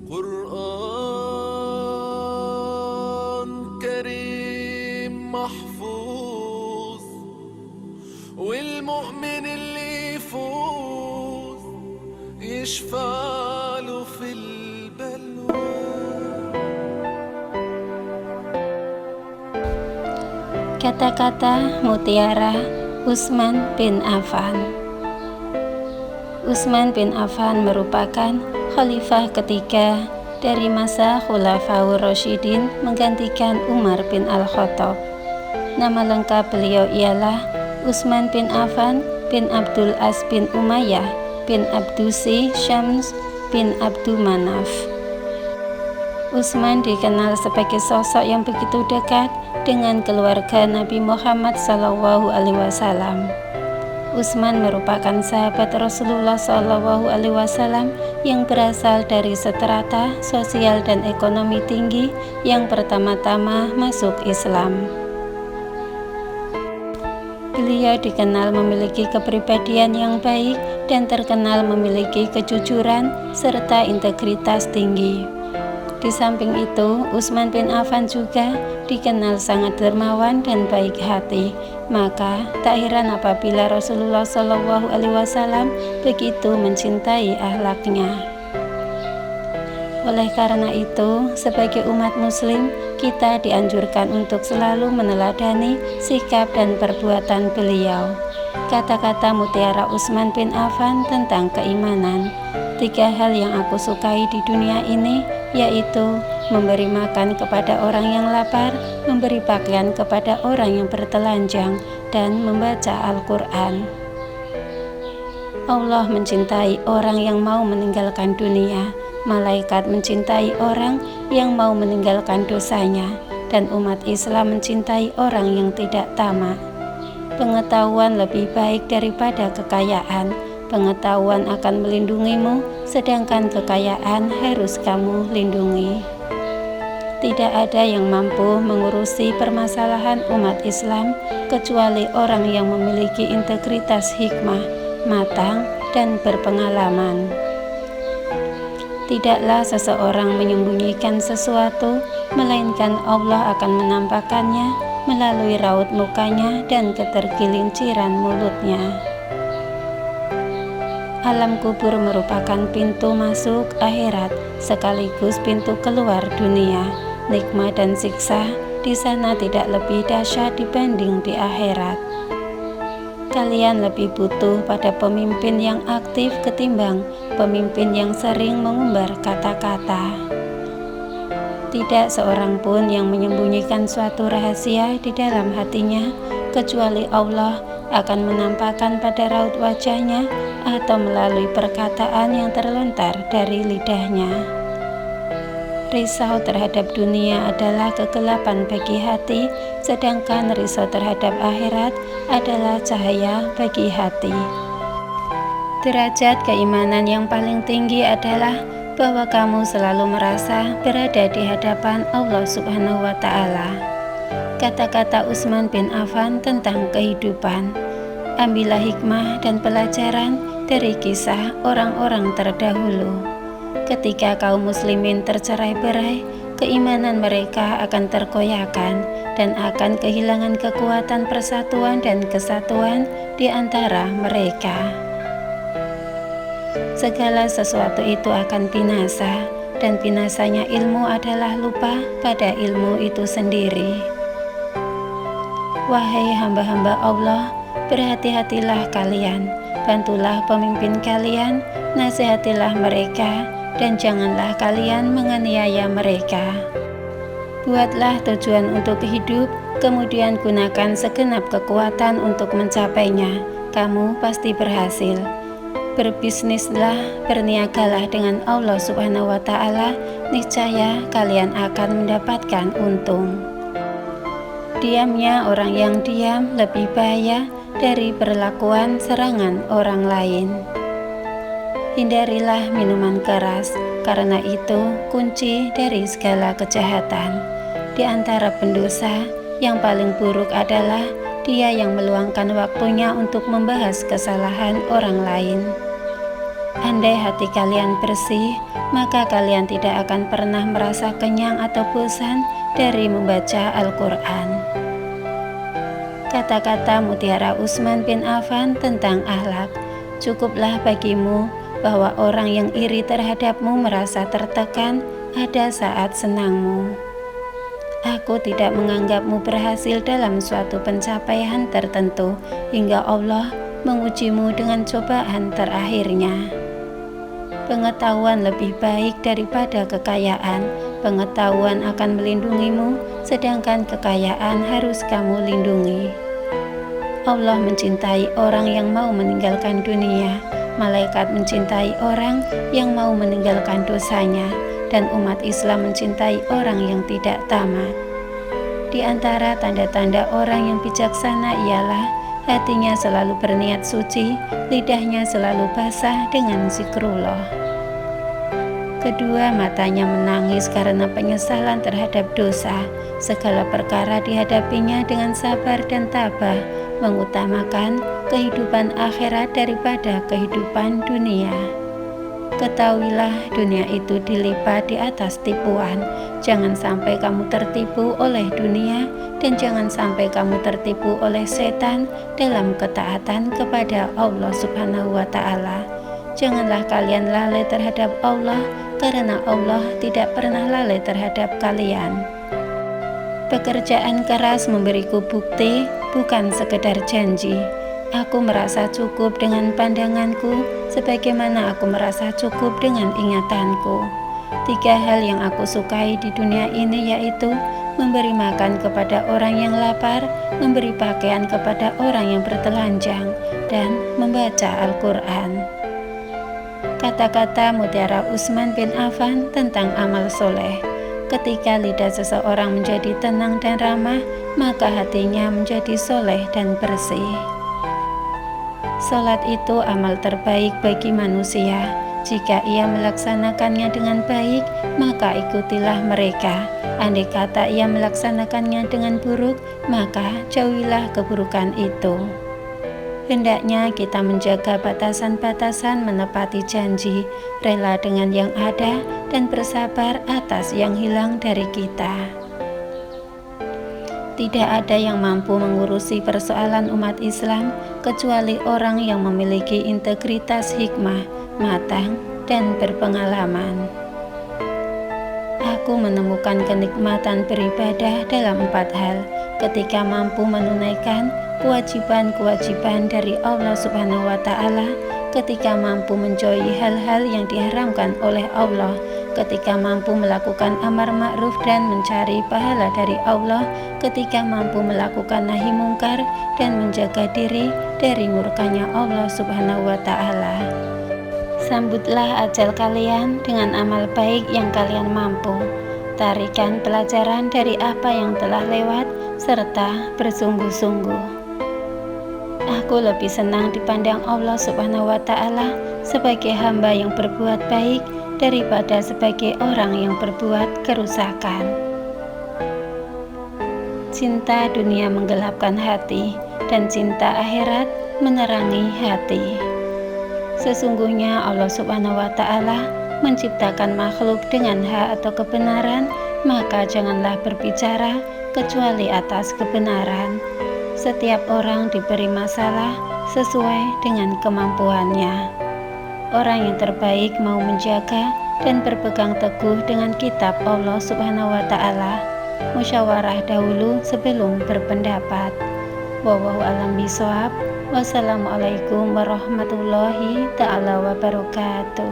قرآن كريم محفوظ، والمؤمن اللي يفوز يشفع له في البلوى. Kata-kata mutiara Utsman bin Affan. Utsman bin Affan merupakan khalifah ketiga dari masa Khulafaur Rasyidin menggantikan Umar bin Al-Khattab. Nama lengkap beliau ialah Utsman bin Affan bin Abdul As bin Umayyah bin Abdusi Syams bin Abdu Manaf. Utsman dikenal sebagai sosok yang begitu dekat dengan keluarga Nabi Muhammad SAW. Utsman merupakan sahabat Rasulullah SAW yang berasal dari strata sosial dan ekonomi tinggi yang pertama-tama masuk Islam. Beliau dikenal memiliki kepribadian yang baik dan terkenal memiliki kejujuran serta integritas tinggi. Di samping itu, Utsman bin Affan juga dikenal sangat dermawan dan baik hati. Maka tak heran apabila Rasulullah SAW begitu mencintai akhlaknya. Oleh karena itu, sebagai umat muslim, kita dianjurkan untuk selalu meneladani sikap dan perbuatan beliau. Kata-kata mutiara Utsman bin Affan tentang keimanan. 3 hal yang aku sukai di dunia ini, yaitu memberi makan kepada orang yang lapar, memberi pakaian kepada orang yang bertelanjang, dan membaca Al-Quran. Allah mencintai orang yang mau meninggalkan dunia, malaikat mencintai orang yang mau meninggalkan dosanya, dan umat Islam mencintai orang yang tidak tamak. Pengetahuan lebih baik daripada kekayaan. Pengetahuan akan melindungimu, sedangkan kekayaan harus kamu lindungi. Tidak ada yang mampu mengurusi permasalahan umat Islam kecuali orang yang memiliki integritas hikmah, matang, dan berpengalaman. Tidaklah seseorang menyembunyikan sesuatu, melainkan Allah akan menampakkannya melalui raut mukanya dan ketergelinciran mulutnya. Alam kubur merupakan pintu masuk akhirat sekaligus pintu keluar dunia. Nikmat dan siksa di sana tidak lebih dahsyat dibanding di akhirat. Kalian lebih butuh pada pemimpin yang aktif ketimbang pemimpin yang sering mengumbar kata-kata. Tidak seorang pun yang menyembunyikan suatu rahasia di dalam hatinya, kecuali Allah akan menampakkan pada raut wajahnya atau melalui perkataan yang terlontar dari lidahnya. Risau terhadap dunia adalah kegelapan bagi hati, sedangkan risau terhadap akhirat adalah cahaya bagi hati. Derajat keimanan yang paling tinggi adalah bahwa kamu selalu merasa berada di hadapan Allah Subhanahu wa Ta'ala. Kata-kata Utsman bin Affan tentang kehidupan. Ambillah hikmah dan pelajaran dari kisah orang-orang terdahulu. Ketika kaum muslimin tercerai-berai, keimanan mereka akan terkoyakkan dan akan kehilangan kekuatan persatuan dan kesatuan di antara mereka. Segala sesuatu itu akan binasa, dan binasanya ilmu adalah lupa pada ilmu itu sendiri. Wahai hamba-hamba Allah, berhati-hatilah kalian, bantulah pemimpin kalian, nasihatilah mereka, dan janganlah kalian menganiaya mereka. Buatlah tujuan untuk hidup, kemudian gunakan segenap kekuatan untuk mencapainya. Kamu pasti berhasil. Berbisnislah, berniagalah dengan Allah Subhanahu wa Ta'ala, niscaya kalian akan mendapatkan untung. Diamnya orang yang diam lebih bahaya dari perlakuan serangan orang lain. Hindarilah minuman keras, karena itu kunci dari segala kejahatan. Di antara pendosa, yang paling buruk adalah dia yang meluangkan waktunya untuk membahas kesalahan orang lain. Andai hati kalian bersih, maka kalian tidak akan pernah merasa kenyang atau bosan dari membaca Al-Quran. Kata-kata Mutiara Utsman bin Affan tentang akhlak. Cukuplah bagimu bahwa orang yang iri terhadapmu merasa tertekan ada saat senangmu. Aku tidak menganggapmu berhasil dalam suatu pencapaian tertentu hingga Allah mengujimu dengan cobaan terakhirnya. Pengetahuan lebih baik daripada kekayaan. Pengetahuan akan melindungimu, sedangkan kekayaan harus kamu lindungi. Allah mencintai orang yang mau meninggalkan dunia. Malaikat mencintai orang yang mau meninggalkan dosanya, dan umat Islam mencintai orang yang tidak tamat. Di antara tanda-tanda orang yang bijaksana ialah hatinya selalu berniat suci, lidahnya selalu basah dengan zikrullah. Kedua, matanya menangis karena penyesalan terhadap dosa. Segala perkara dihadapinya dengan sabar dan tabah, mengutamakan kehidupan akhirat daripada kehidupan dunia. Ketahuilah, dunia itu dilipat di atas tipuan. Jangan sampai kamu tertipu oleh dunia, dan jangan sampai kamu tertipu oleh setan dalam ketaatan kepada Allah Subhanahu wa Ta'ala. Janganlah kalian lalai terhadap Allah, karena Allah tidak pernah lalai terhadap kalian. Pekerjaan keras memberiku bukti, bukan sekedar janji. Aku merasa cukup dengan pandanganku, sebagaimana aku merasa cukup dengan ingatanku. 3 hal yang aku sukai di dunia ini yaitu memberi makan kepada orang yang lapar, memberi pakaian kepada orang yang bertelanjang, dan membaca Al-Quran. Kata-kata Mutiara Utsman bin Affan tentang amal soleh. Ketika lidah seseorang menjadi tenang dan ramah, maka hatinya menjadi soleh dan bersih. Salat itu amal terbaik bagi manusia. Jika ia melaksanakannya dengan baik, maka ikutilah mereka. Andai kata ia melaksanakannya dengan buruk, maka jauhilah keburukan itu. Hendaknya kita menjaga batasan-batasan, menepati janji, rela dengan yang ada, dan bersabar atas yang hilang dari kita. Tidak ada yang mampu mengurusi persoalan umat Islam kecuali orang yang memiliki integritas hikmah, matang, dan berpengalaman. Aku menemukan kenikmatan beribadah dalam 4 hal: ketika mampu menunaikan kewajiban-kewajiban dari Allah Subhanahu wa Ta'ala, ketika mampu menjauhi hal-hal yang diharamkan oleh Allah, ketika mampu melakukan amar ma'ruf dan mencari pahala dari Allah, ketika mampu melakukan nahi mungkar dan menjaga diri dari murkanya Allah Subhanahu wa Ta'ala. Sambutlah ajal kalian dengan amal baik yang kalian mampu. Tarikan pelajaran dari apa yang telah lewat serta bersungguh-sungguh. Aku lebih senang dipandang Allah Subhanahu wa Ta'ala sebagai hamba yang berbuat baik daripada sebagai orang yang berbuat kerusakan. Cinta dunia menggelapkan hati, dan cinta akhirat menerangi hati. Sesungguhnya Allah Subhanahu wa Ta'ala menciptakan makhluk dengan hak atau kebenaran, maka janganlah berbicara kecuali atas kebenaran. Setiap orang diberi masalah sesuai dengan kemampuannya. Orang yang terbaik mau menjaga dan berpegang teguh dengan kitab Allah Subhanahu wa Ta'ala. Musyawarah dahulu sebelum berpendapat. Wallahu a'lam bishawab. Wassalamualaikum warahmatullahi ta'ala wabarakatuh.